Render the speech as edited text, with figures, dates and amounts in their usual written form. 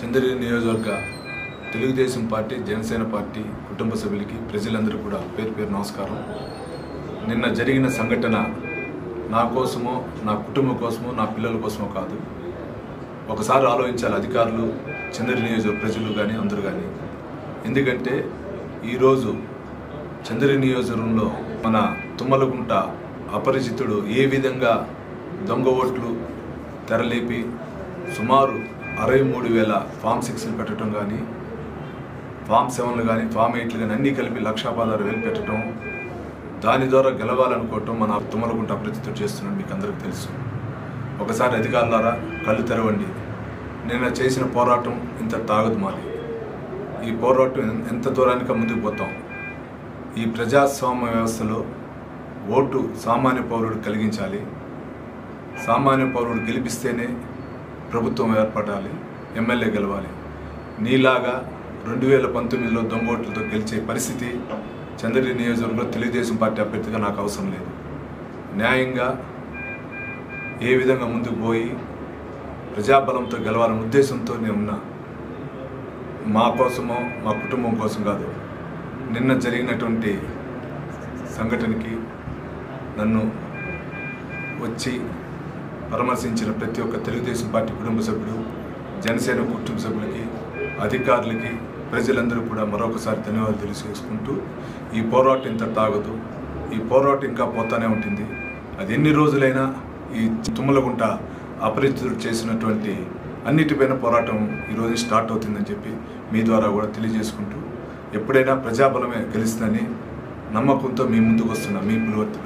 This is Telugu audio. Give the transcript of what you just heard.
చంద్రగిరి నియోజకవర్గ తెలుగుదేశం పార్టీ, జనసేన పార్టీ కుటుంబ సభ్యులకి ప్రజలందరూ కూడా పేరు పేరు నమస్కారం. నిన్న జరిగిన సంఘటన నా కోసమో, నా కుటుంబం కోసమో, నా పిల్లల కోసమో కాదు. ఒకసారి ఆలోచించాలి అధికారులు, చంద్రగిరి నియోజకవర్గ ప్రజలు కానీ అందరూ కానీ. ఎందుకంటే ఈరోజు చంద్రగిరి నియోజకవర్గంలో మన తుమ్మలగుంట అపరిచితుడు ఏ విధంగా దొంగ ఓట్లు తెరలేపి సుమారు 63,000 ఫామ్ 6లు పెట్టడం కానీ, ఫామ్ 7లు కానీ, ఫామ్ 8లు కానీ అన్నీ కలిపి 1,16,000 పెట్టడం, దాని ద్వారా గెలవాలనుకోవటం మన తుమ్మలగుంట అపరిచితుడు చేస్తున్నాడు. మీకు అందరికీ తెలుసు. ఒకసారి అధికారులారా కళ్ళు తెరవండి. నేను చేసిన పోరాటం ఇంత తాగదు మాది. ఈ పోరాటం ఎంత దూరానికి ముందుకు పోతాం. ఈ ప్రజాస్వామ్య వ్యవస్థలో ఓటు సామాన్య పౌరుడు కలిగించాలి. సామాన్య పౌరుడు గెలిపిస్తేనే ప్రభుత్వం ఏర్పడాలి, ఎమ్మెల్యే గెలవాలి. నీలాగా 2019లో దొంగ ఓట్లతో గెలిచే పరిస్థితి చంద్రగిరి నియోజకవర్గంలో తెలుగుదేశం పార్టీ అభ్యర్థిగా నాకు అవసరం లేదు. న్యాయంగా ఏ విధంగా ముందుకు పోయి ప్రజాబలంతో గెలవాలనే ఉద్దేశంతో నేను ఉన్నా. మా కోసమో, మా కుటుంబం కోసం కాదు. నిన్న జరిగినటువంటి సంఘటనకి నన్ను వచ్చి పరామర్శించిన ప్రతి ఒక్క తెలుగుదేశం పార్టీ కుటుంబ సభ్యుడు, జనసేన కుటుంబ సభ్యులకి, అధికారులకి, ప్రజలందరూ కూడా మరొకసారి ధన్యవాదాలు తెలియజేసుకుంటూ, ఈ పోరాటం ఇంత తాగదు. ఈ పోరాటం ఇంకా పోతానే ఉంటుంది. అది ఎన్ని రోజులైనా ఈ తుమ్మలగుంట అపరిచితుడు చేసినటువంటి అన్నిటిపైన పోరాటం ఈరోజు స్టార్ట్ అవుతుందని చెప్పి మీ ద్వారా కూడా తెలియజేసుకుంటూ, ఎప్పుడైనా ప్రజాబలమే గెలుస్తుందని నమ్మకంతో మీ ముందుకు వస్తున్నా. మీ పులివర్తి.